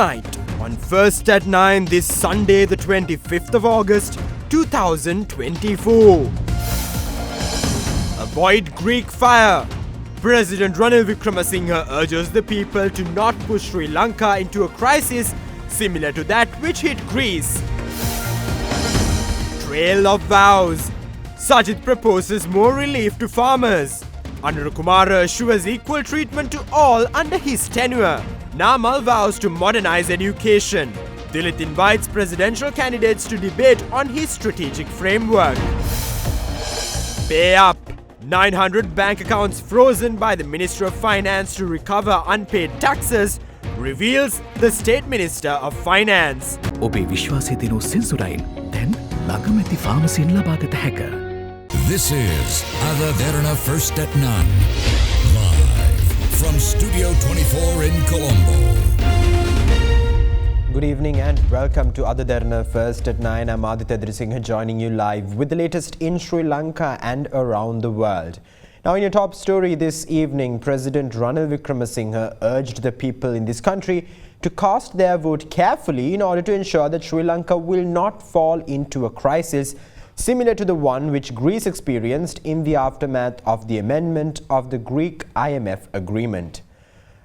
Tonight, on First at 9 this Sunday, the 25th of August, 2024. Avoid Greek fire. President Ranil Wickremesinghe urges the people to not push Sri Lanka into a crisis similar to that which hit Greece. Trail of vows. Sajid proposes more relief to farmers. Anurukumara assures equal treatment to all under his tenure. Namal vows to modernize education. Dilith invites presidential candidates to debate on his strategic framework. Pay up. 900 bank accounts frozen by the Minister of Finance to recover unpaid taxes, reveals the State Minister of Finance. ඔබේ විශ්වාසය දෙනු සෙන්සුරයින් දැන් ළඟමැති ෆාමසියෙන් ලබාගත හැක. This is Ada Derana First at 9, live from Studio 24 in Colombo. Good evening and welcome to Ada Derana First at 9. I'm Aditya Drisinghe joining you live with the latest in Sri Lanka and around the world. Now in your top story this evening, President Ranil Wickremesinghe urged the people in this country to cast their vote carefully in order to ensure that Sri Lanka will not fall into a crisis similar to the one which Greece experienced in the aftermath of the amendment of the Greek IMF agreement.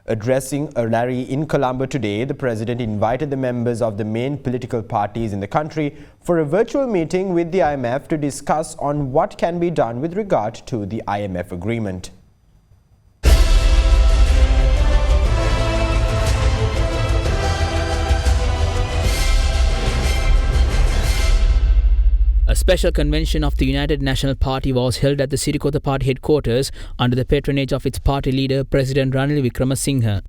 Addressing a rally in Colombo today, the president invited the members of the main political parties in the country for a virtual meeting with the IMF to discuss on what can be done with regard to the IMF agreement. A special convention of the United National Party was held at the Sirikota Party headquarters under the patronage of its party leader, President Ranil Wickremesinghe.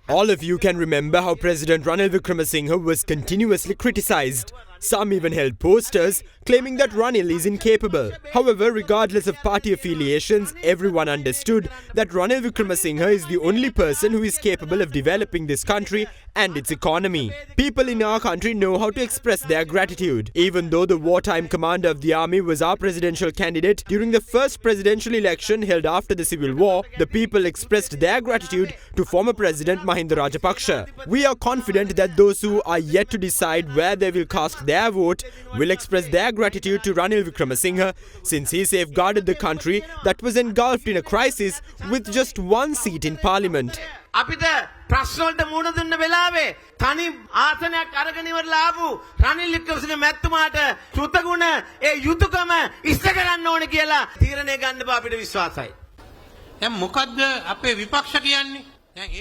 All of you can remember how President Ranil Wickremesinghe was continuously criticized. Some even held posters claiming that Ranil is incapable. However, regardless of party affiliations, everyone understood that Ranil Wickremesinghe is the only person who is capable of developing this country and its economy. People in our country know how to express their gratitude. Even though the wartime commander of the army was our presidential candidate during the first presidential election held after the civil war, the people expressed their gratitude to former President Mahinda Rajapaksa. We are confident that those who are yet to decide where they will cast their vote will express their gratitude to Ranil Wickremesinghe, since he safeguarded the country that was engulfed in a crisis with just one seat in parliament. අපිට ප්‍රශ්න වලට මුහුණ දෙන්න වෙලාවේ තනි ආසනයක් අරගෙන ඉවරලා ආපු රනිල් වික්‍රමසිංහ මැතිතුමාට සුතගුණ ඒ යුතුයකම ඉෂ්ට කරන්න ඕනේ කියලා තීරණය ගන්න බව අපිට විශ්වාසයි. දැන් මොකද්ද අපේ විපක්ෂ කියන්නේ?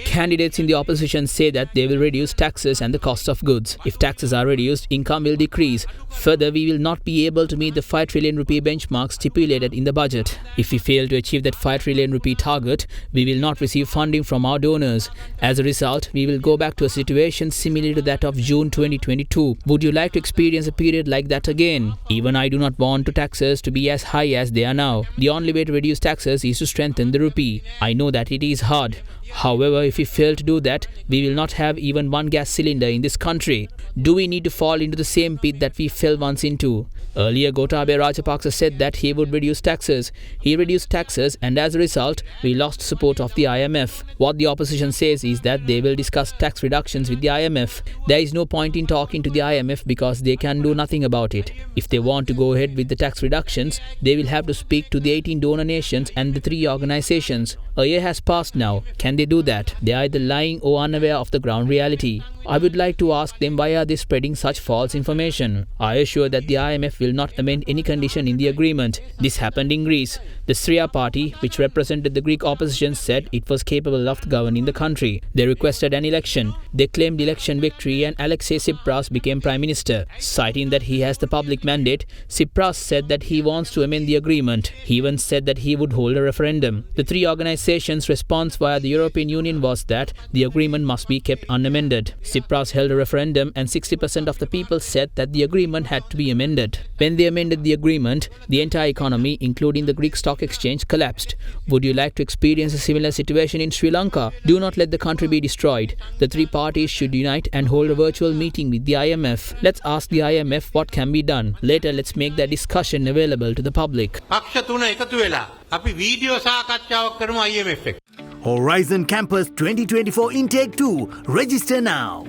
Candidates in the opposition say that they will reduce taxes and the cost of goods. If taxes are reduced, income will decrease. Further, we will not be able to meet the 5 trillion rupee benchmark stipulated in the budget. If we fail to achieve that 5 trillion rupee target, we will not receive funding from our donors. As a result, we will go back to a situation similar to that of June 2022. Would you like to experience a period like that again? Even I do not want taxes to be as high as they are now. The only way to reduce taxes is to strengthen the rupee. I know that it is hard. However, if we fail to do that, we will not have even one gas cylinder in this country. Do we need to fall into the same pit that we fell once into? Earlier, Gotabaya Rajapaksa said that he would reduce taxes. He reduced taxes and as a result, we lost support of the IMF. What the opposition says is that they will discuss tax reductions with the IMF. There is no point in talking to the IMF because they can do nothing about it. If they want to go ahead with the tax reductions, they will have to speak to the 18 donor nations and the 3 organizations. A year has passed now. Can they do that? They are either lying or unaware of the ground reality. I would like to ask them why are they spreading such false information. I assure that the IMF will not amend any condition in the agreement. This happened in Greece. The Syria party, which represented the Greek opposition, said it was capable of governing the country. They requested an election. They claimed election victory and Alexis Tsipras became prime minister. Citing that he has the public mandate, Tsipras said that he wants to amend the agreement. He even said that he would hold a referendum. The 3 organizations' response via the European Union was that the agreement must be kept unamended. Tsipras held a referendum and 60% of the people said that the agreement had to be amended. When they amended the agreement, the entire economy, including the Greek stock exchange, collapsed. Would you like to experience a similar situation in Sri Lanka? Do not let the country be destroyed. The 3 parties should unite and hold a virtual meeting with the IMF. Let's ask the IMF what can be done. Later, let's make that discussion available to the public. පක්ෂ තුන එකතු වෙලා අපි video සාකච්ඡාවක් කරමු IMF එක්ක. Horizon Campus 2024 Intake 2. Register now.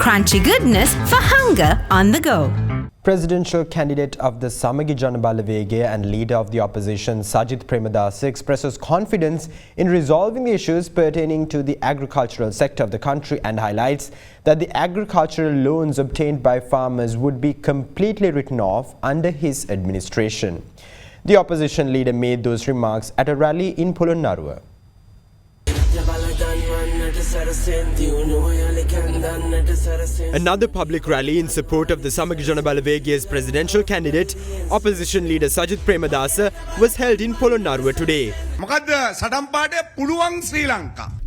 Crunchy goodness for hunger on the go. Presidential candidate of the Samagi Jana Balawege and leader of the opposition Sajith Premadasa expresses confidence in resolving the issues pertaining to the agricultural sector of the country and highlights that the agricultural loans obtained by farmers would be completely written off under his administration. The opposition leader made those remarks at a rally in Polonnaruwa. Another public rally in support of the Samagi Jana Balawege's presidential candidate, opposition leader Sajith Premadasa, was held in Polonnaruwa today.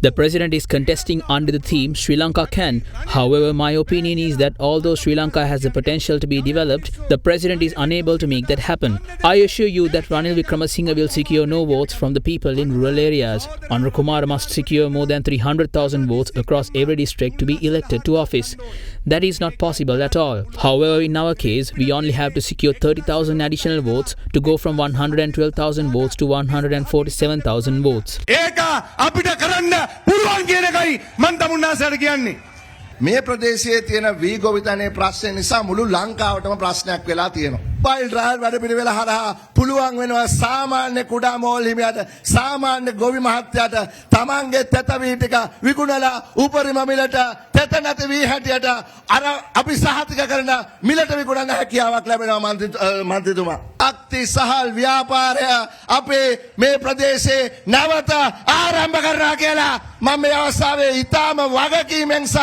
The president is contesting under the theme Sri Lanka can. However, my opinion is that although Sri Lanka has the potential to be developed, the president is unable to make that happen. I assure you that Ranil Wickremesinghe will secure no votes from the people in rural areas. Anura Kumara must secure more than 300,000 votes across every district to be elected to office. That is not possible at all. However, in our case, we only have to secure 30,000 additional votes to go from 112,000 votes to 147,000 votes. මේ ප්‍රදේශයේ තියෙන වී ගොවිතැනේ ප්‍රශ්නේ නිසා මුළු ලංකාවටම ප්‍රශ්නයක් වෙලා තියෙනවා. File driver වැඩ පිළිවෙල හරහා පුළුවන් වෙනවා සාමාන්‍ය කුඩා මෝල් හිමියට සාමාන්‍ය ගොවි මහත්තයාට තමන්ගේ තෙත වී ටික විකුණලා උපරිම මිලට තෙත නැති වී හැටියට අර අපි සහතික කරන මිලට විකුණන්න හැකියාවක් ලැබෙනවා මන්ත්‍රීතුමා. අක්ති සහල් ව්‍යාපාරය අපේ මේ ප්‍රදේශයේ නැවත ආරම්භ කරනවා කියලා මම මේ අවස්ථාවේ ඊටම වගකීමෙන් සහ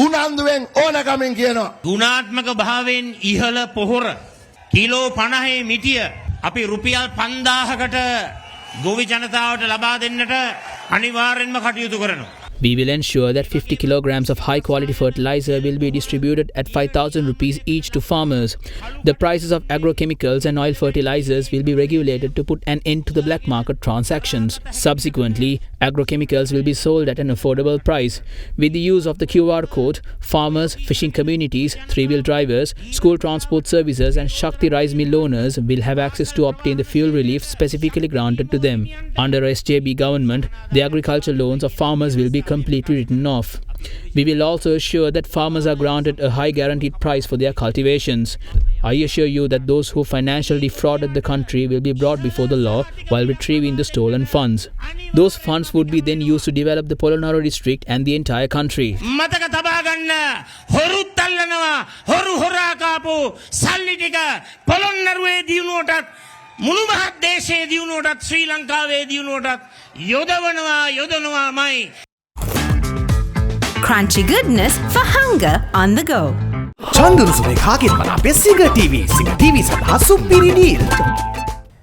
උනන්දුවෙන් ඕනකමින් කියනවා. ගුණාත්මක භාවයෙන් ඉහළ පොහොර කිලෝ 50 මිටිය අපි රුපියල් 5000කට ගොවි ජනතාවට ලබා දෙන්නට අනිවාර්යෙන්ම කටයුතු කරනවා. We will ensure that 50 kilograms of high quality fertilizer will be distributed at 5,000 rupees each to farmers. The prices of agrochemicals and oil fertilizers will be regulated to put an end to the black market transactions. Subsequently, agrochemicals will be sold at an affordable price. With the use of the QR code, farmers, fishing communities, three-wheel drivers, school transport services and Shakti rice mill owners will have access to obtain the fuel relief specifically granted to them. Under SJB government, the agriculture loans of farmers will be completely written off. We will also assure that farmers are granted a high guaranteed price for their cultivations. I assure you that those who financially defrauded the country will be brought before the law while retrieving the stolen funds. Those funds would be then used to develop the Polonnaruwa district and the entire country. මතක තබා ගන්න හොරුත් අල්ලනවා හොරු හොරා කාපු සල්ලි ටික පොළොන්නරුවේ දිනුවටත් මුළු මහත් දේශයේ දිනුවටත් ශ්‍රී ලංකාවේ දිනුවටත් යොදවනවාමයි. Crunchy goodness for hunger on the go. චන්දුරුසුමේ කාගෙන් මන අපේ සිංහ TV සඳහා සුපිරි deal.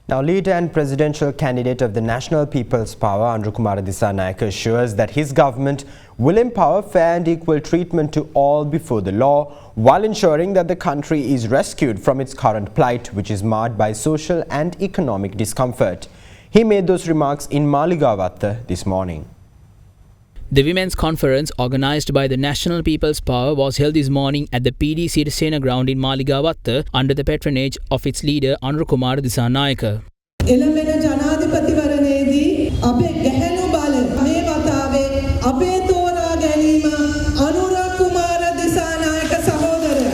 Now, leader and presidential candidate of the National People's Power, Anura Kumara Dissanayake, assures that his government will empower fair and equal treatment to all before the law, while ensuring that the country is rescued from its current plight, which is marred by social and economic discomfort. He made those remarks in Maligawatta this morning. The Women's Conference organized by the National People's Power was held this morning at the PD Sirisena ground in Maligawatta under the patronage of its leader Anura Kumara Dissanayake. එළඹෙන ජනාධිපතිවරණයේදී අපේ ගැහැණු බල මේ වතාවේ අපේ තෝරා ගැනීම අනුර කුමාර දිසානායක සහෝදරයා.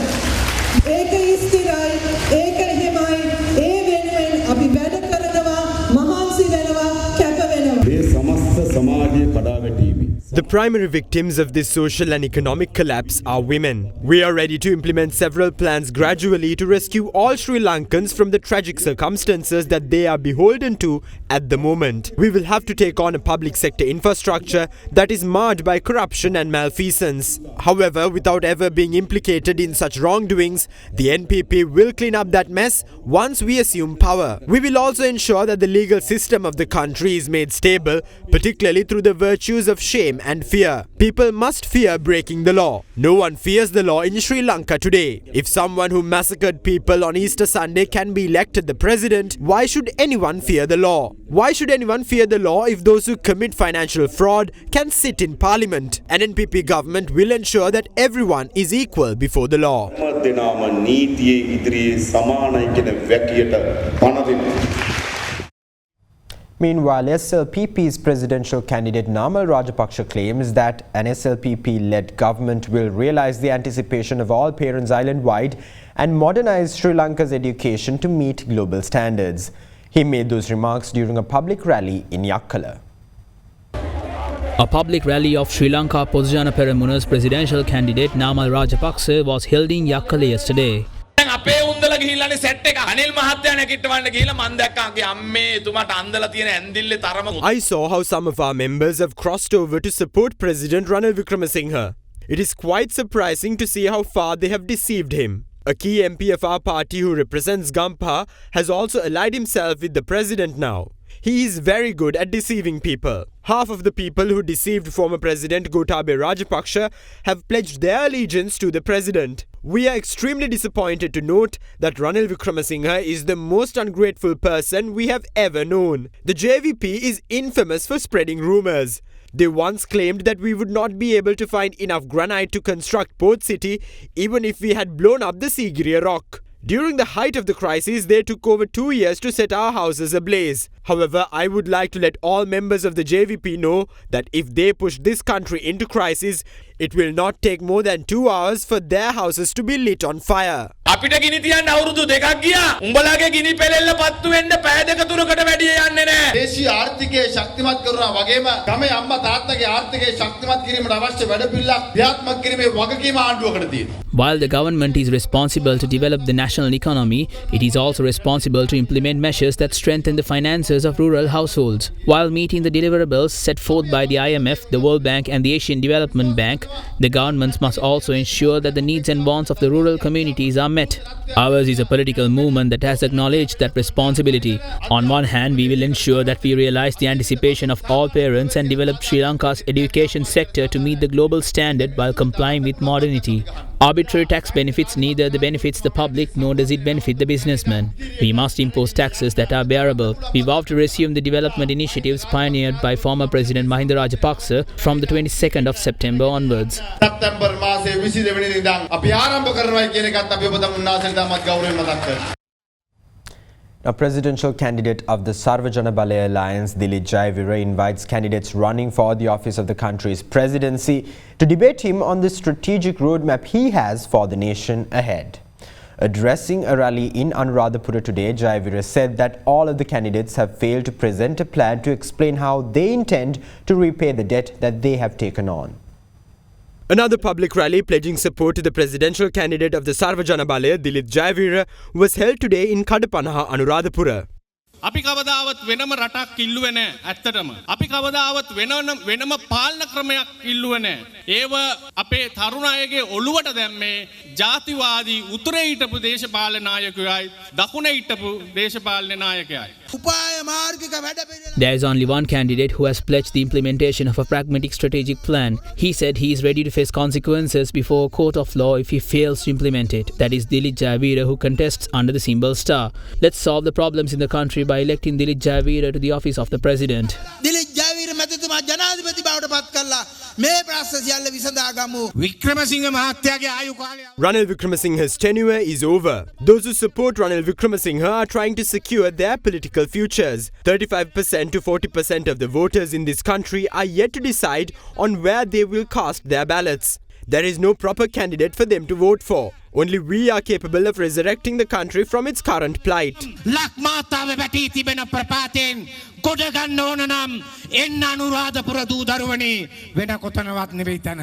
ඒක ස්ථිරයි, ඒක එහෙමයි, ඒ වෙනුවෙන් අපි වැඩ කරනවා, මහන්සි වෙනවා, කැප වෙනවා. මේ සමස්ත සමාජයේ කඩාවැටීම. The primary victims of this social and economic collapse are women. We are ready to implement several plans gradually to rescue all Sri Lankans from the tragic circumstances that they are beholden to at the moment. We will have to take on a public sector infrastructure that is marred by corruption and malfeasance. However, without ever being implicated in such wrongdoings, the NPP will clean up that mess once we assume power. We will also ensure that the legal system of the country is made stable, particularly through the virtues of shame and fear. People must fear breaking the law. No one fears the law in Sri Lanka today. If someone who massacred people on Easter Sunday can be elected the president, why should anyone fear the law? Why should anyone fear the law if those who commit financial fraud can sit in parliament? An NPP government will ensure that everyone is equal before the law. Meanwhile, SLPP's presidential candidate Namal Rajapaksa claims that an SLPP-led government will realise the anticipation of all parents island-wide and modernise Sri Lanka's education to meet global standards. He made those remarks during a public rally in Yakkala. A public rally of Sri Lanka Posajana Peremuna's presidential candidate Namal Rajapaksa was held in Yakkala yesterday. I saw how some of our members have crossed over to support President Ranil Wickremesinghe. It is quite surprising to see how far they have deceived him. A key MP of our party who represents Gampha has also allied himself with the president now. He is very good at deceiving people. Half of the people who deceived former President Gotabaya Rajapaksa have pledged their allegiance to the president. We are extremely disappointed to note that Ranil Wickremesinghe is the most ungrateful person we have ever known. The JVP is infamous for spreading rumours. They once claimed that we would not be able to find enough granite to construct Port City even if we had blown up the Sigiriya rock. During the height of the crisis, they took over 2 years to set our houses ablaze. However, I would like to let all members of the JVP know that if they push this country into crisis, it will not take more than 2 hours for their houses to be lit on fire. අපිට ගිනි තියන්න අවුරුදු දෙකක් ගියා. උඹලාගේ ගිනි පෙලෙල්ල පත්තු වෙන්න පැය දෙක තුනකට වැඩි යන්නේ නැහැ. දේශීය ආර්ථිකය ශක්තිමත් කරනවා වගේම ගමේ අම්මා තාත්තගේ ආර්ථිකය ශක්තිමත් කිරීමට අවශ්‍ය වැඩපිළිවෙලක් ක්‍රියාත්මක කිරීමේ වගකීම ආණ්ඩුවකට තියෙනවා. While the government is responsible to develop the national economy, it is also responsible to implement measures that strengthen the finances of rural households. While meeting the deliverables set forth by the IMF, the World Bank and the Asian Development Bank, the governments must also ensure that the needs and wants of the rural communities are met. Ours is a political movement that has acknowledged that responsibility. On one hand, we will ensure that we realize the anticipation of all parents and develop Sri Lanka's education sector to meet the global standard while complying with modernity. Arbitrary tax benefits neither the benefits the public nor does it benefit the businessman. We must impose taxes that are bearable. We vow to resume the development initiatives pioneered by former President Mahinda Rajapaksa from the 22nd of September onwards. සැප්තැම්බර් මාසයේ 22 වෙනිදා ඉඳන් අපි ආරම්භ කරනවා කියන එකත් අපි ඔබ උන්වහන්සේට තාමත් ගෞරවයෙන් මතක් කරනවා. A presidential candidate of the Sarvajana Balaya Alliance, Dilip Jayavira, invites candidates running for the office of the country's presidency to debate him on the strategic roadmap he has for the nation ahead. Addressing a rally in Anuradhapura today, Jayavira said that all of the candidates have failed to present a plan to explain how they intend to repay the debt that they have taken on. Another public rally pledging support to the presidential candidate of the Sarvajana Balaya, Dilip Jayavira, was held today in Kadapanaha, Anuradhapura. අපි කවදාවත් වෙනම රටක් ඉල්ලුවේ නැහැ ඇත්තටම. අපි කවදාවත් වෙනම පාලන ක්‍රමයක් ඉල්ලුවේ නැහැ. ඒව අපේ තරුණ අයගේ ඔළුවට දැම්මේ ජාතිවාදී උතුරේ හිටපු දේශපාලන නායකයයි දකුණේ හිටපු දේශපාලන නායකයයි. There is only one candidate who has pledged the implementation of a pragmatic strategic plan. He said he is ready to face consequences before a court of law if he fails to implement it. That is Dilip Jayavira, who contests under the symbol star. Let's solve the problems in the country by electing Dilip Jayavira to the office of the president. Dilip Jayavira මැතිතුමා ජනාධිපති බවට පත් කළා. මේ ප්‍රශ්න සියල්ල විසඳාගමු. වික්‍රමසිංහ මහත්තයාගේ ආයු කාලය. Ranil Wickremesinghe's tenure is over. Those who support Ranil Wickremesinghe are trying to secure their political futures. 35% to 40% of the voters in this country are yet to decide on where they will cast their ballots. There is no proper candidate for them to vote for. Only we are capable of resurrecting the country from its current plight. ලක්මාතාව වැටී තිබෙන ප්‍රපාතයෙන් ගොඩ ගන්න ඕන නම් එන්න අනුරාධපුර දූ දරුවනේ වෙන කොතනවත් නෙවෙයි තන.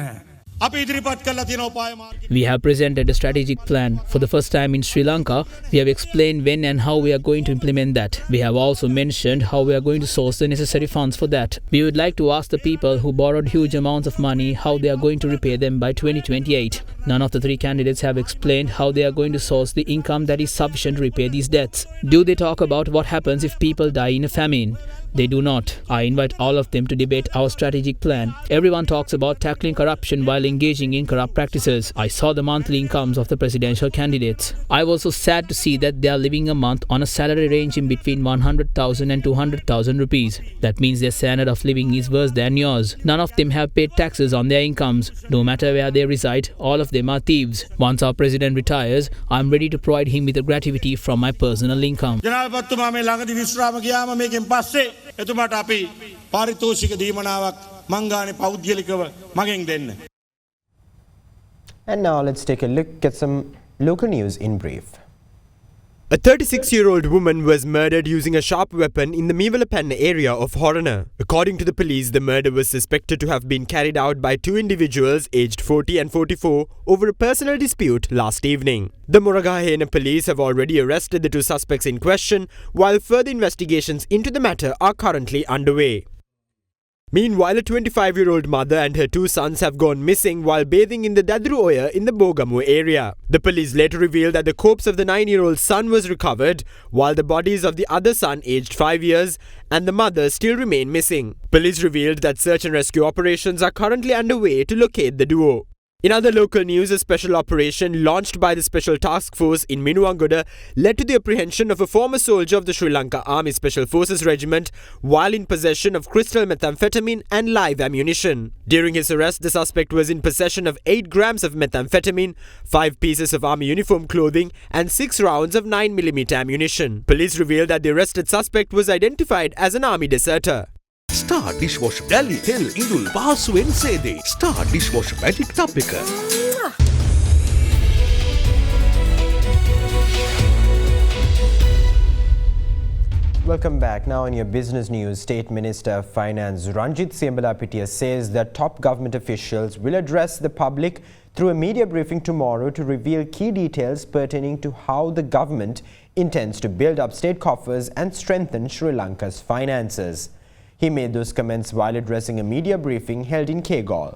We have presented a strategic plan. For the first time in Sri Lanka, we have explained when and how we are going to implement that. We have also mentioned how we are going to source the necessary funds for that. We would like to ask the people who borrowed huge amounts of money how they are going to repay them by 2028. None of the three candidates have explained how they are going to source the income that is sufficient to repay these debts. Do they talk about what happens if people die in a famine? They do not. I invite all of them to debate our strategic plan. Everyone talks about tackling corruption while engaging in corrupt practices. I saw the monthly incomes of the presidential candidates. I was so sad to see that they are living a month on a salary ranging between 100,000 and 200,000 rupees. That means their standard of living is worse than yours. None of them have paid taxes on their incomes. No matter where they reside, all of them are thieves. Once our president retires, I'm ready to provide him with a gratuity from my personal income. ජනාධිපතිතුමා මේ ළඟදී විශ්‍රාම ගියාම මේකෙන් පස්සේ එතුමාට අපි පාරිතෝෂික දීමනාවක් මං ගානේ පෞද්ගලිකව මගෙන් දෙන්න. And now let's take a look at some local news in brief. A 36-year-old woman was murdered using a sharp weapon in the Mevalapan area of Horana. According to the police, the murder was suspected to have been carried out by two individuals aged 40 and 44 over a personal dispute last evening. The Moragahena police have already arrested the two suspects in question, while further investigations into the matter are currently underway. Meanwhile, a 25-year-old mother and her two sons have gone missing while bathing in the Dadru Oya in the Bogamu area. The police later revealed that the corpse of the 9-year-old son was recovered, while the bodies of the other son, aged 5 years, and the mother still remain missing. Police revealed that search and rescue operations are currently underway to locate the duo. In other local news, a special operation launched by the Special Task Force in Minuwangoda led to the apprehension of a former soldier of the Sri Lanka Army Special Forces Regiment while in possession of crystal methamphetamine and live ammunition. During his arrest, the suspect was in possession of 8 grams of methamphetamine, 5 pieces of army uniform clothing, and 6 rounds of 9mm ammunition. Police revealed that the arrested suspect was identified as an army deserter. Star dishwasher Dali Hell Indul Pahasuwen Sede. Star dishwasher magic tub එක. Welcome back. Now in your business news, State Minister of Finance Ranjith Siambalapitiya says that top government officials will address the public through a media briefing tomorrow to reveal key details pertaining to how the government intends to build up state coffers and strengthen Sri Lanka's finances. He made those comments while addressing a media briefing held in Kegol.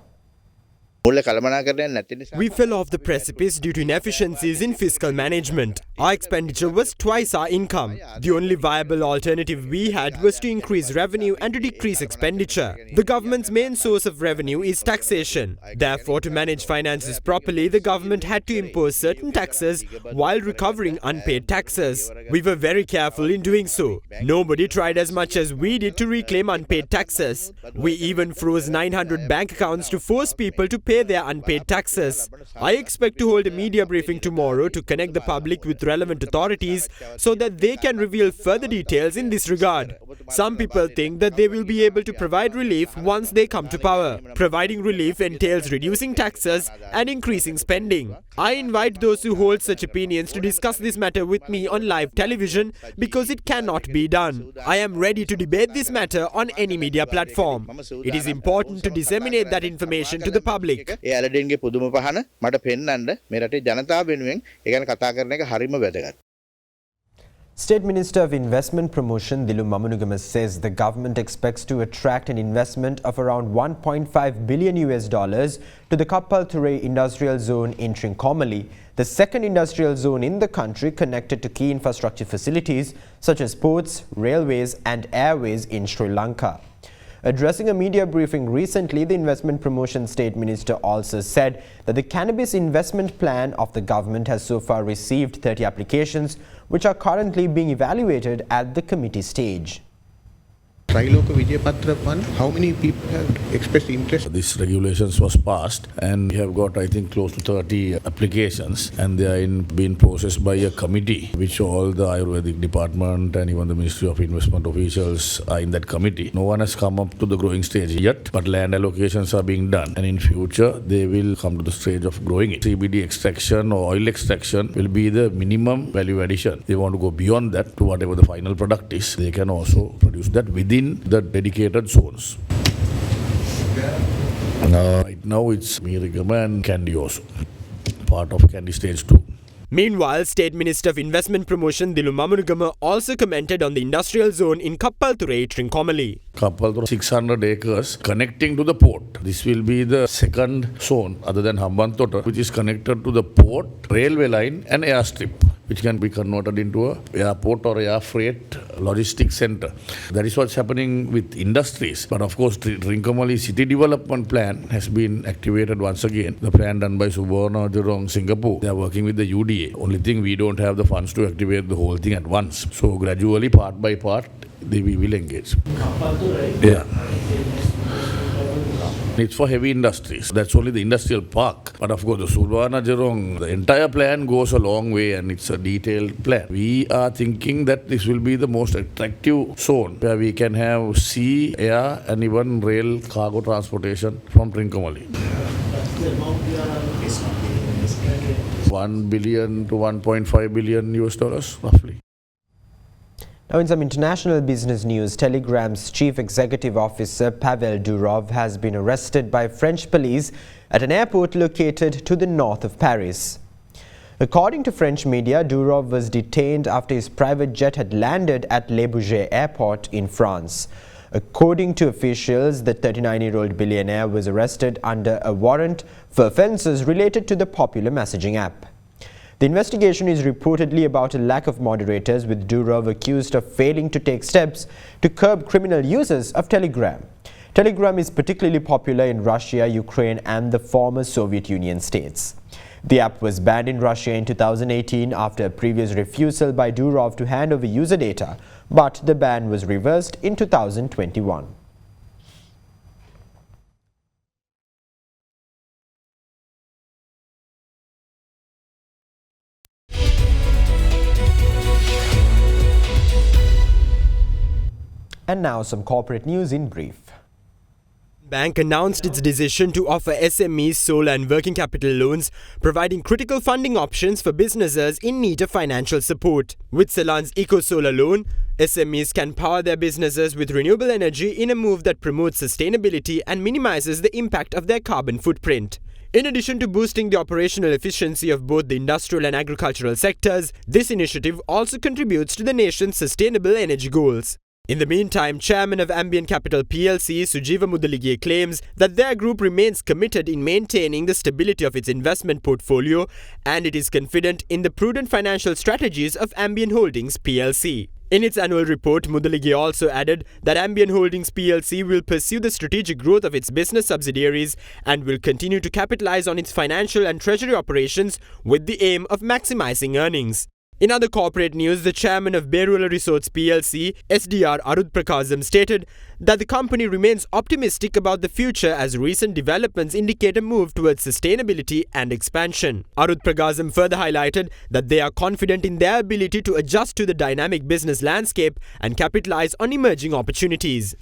We fell off the precipice due to inefficiencies in fiscal management. Our expenditure was twice our income. The only viable alternative we had was to increase revenue and to decrease expenditure. The government's main source of revenue is taxation. Therefore, to manage finances properly, the government had to impose certain taxes while recovering unpaid taxes. We were very careful in doing so. Nobody tried as much as we did to reclaim unpaid taxes. We even froze 900 bank accounts to force people to pay their unpaid taxes. I expect to hold a media briefing tomorrow to connect the public with relevant authorities so that they can reveal further details in this regard. Some people think that they will be able to provide relief once they come to power. Providing relief entails reducing taxes and increasing spending. I invite those who hold such opinions to discuss this matter with me on live television because it cannot be done. I am ready to debate this matter on any media platform. It is important to disseminate that information to the public. ඒ ඇලඩින්ගේ පුදුම පහන මට පෙන්වන්න මේ රටේ ජනතාව වෙනුවෙන් ඒ ගැන කතා කරන එක හරිම වැදගත්. State Minister of Investment Promotion Dilu Mamunugama says the government expects to attract an investment of around $1.5 billion to the Kapalture Industrial Zone in Trincomalee, the second industrial zone in the country connected to key infrastructure facilities such as ports, railways and airways in Sri Lanka. Addressing a media briefing recently, the Investment Promotion State Minister also said that the cannabis investment plan of the government has so far received 30 applications, which are currently being evaluated at the committee stage. Triloka Vijayapatra Fund, how many people have expressed interest? This regulations was passed and we have got I think close to 30 applications and they are being processed by a committee which all the Ayurvedic department and even the Ministry of Investment officials are in that committee. No one has come up to the growing stage yet, but land allocations are being done and in future they will come to the stage of growing it. CBD extraction or oil extraction will be the minimum value addition. They want to go beyond that to whatever the final product is. They can also produce that within the dedicated zones. Right now it's Mirigama and Candy also, part of Candy stage 2. Meanwhile, State Minister of Investment Promotion Dilu Mamunugama also commented on the industrial zone in Kapalture, Trincomalee. Kapalture 600 acres connecting to the port. This will be the second zone other than Hambantota which is connected to the port, railway line and airstrip, which can be converted into a airport or air freight logistics center. That is what's happening with industries. But of course, Trincomalee City Development Plan has been activated once again. The plan done by Suborna Jurong, Singapore. They are working with the UDA. Only thing, we don't have the funds to activate the whole thing at once. So gradually, part by part, we will engage. Yeah. It's for heavy industries. That's only the industrial park. But of course, the Sulwana Jerong, the entire plan goes a long way and it's a detailed plan. We are thinking that this will be the most attractive zone where we can have sea, air and even rail cargo transportation from Trincomalee. 1 billion to 1.5 billion US dollars roughly. Now in some international business news, Telegram's chief executive officer Pavel Durov has been arrested by French police at an airport located to the north of Paris. According to French media, Durov was detained after his private jet had landed at Le Bourget airport in France. According to officials, the 39-year-old billionaire was arrested under a warrant for offences related to the popular messaging app. The investigation is reportedly about a lack of moderators, with Durov accused of failing to take steps to curb criminal users of Telegram. Telegram is particularly popular in Russia, Ukraine and the former Soviet Union states. The app was banned in Russia in 2018 after a previous refusal by Durov to hand over user data, but the ban was reversed in 2021. And now some corporate news in brief. Bank announced its decision to offer SMEs sole and working capital loans, providing critical funding options for businesses in need of financial support. With Ceylon's Eco-Solar loan, SMEs can power their businesses with renewable energy in a move that promotes sustainability and minimizes the impact of their carbon footprint. In addition to boosting the operational efficiency of both the industrial and agricultural sectors, this initiative also contributes to the nation's sustainable energy goals. In the meantime, Chairman of Ambient Capital PLC, Sujiva Mudalige, claims that their group remains committed in maintaining the stability of its investment portfolio and it is confident in the prudent financial strategies of Ambient Holdings PLC. In its annual report, Mudalige also added that Ambient Holdings PLC will pursue the strategic growth of its business subsidiaries and will continue to capitalize on its financial and treasury operations with the aim of maximizing earnings. In other corporate news, the chairman of Berula Resorts PLC, SDR Arud Prakasam, stated that the company remains optimistic about the future as recent developments indicate a move towards sustainability and expansion. Arud Prakasam further highlighted that they are confident in their ability to adjust to the dynamic business landscape and capitalize on emerging opportunities.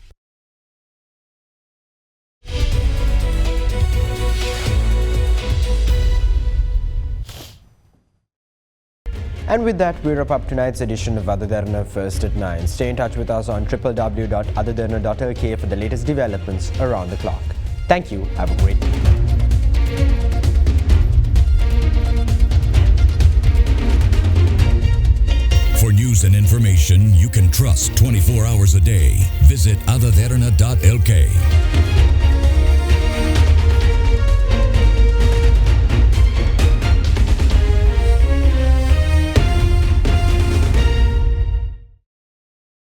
And with that, we wrap up tonight's edition of Ada Derana First at 9. Stay in touch with us on www.adaderana.lk for the latest developments around the clock. Thank you. Have a great day. For news and information you can trust 24 hours a day, visit adaderana.lk.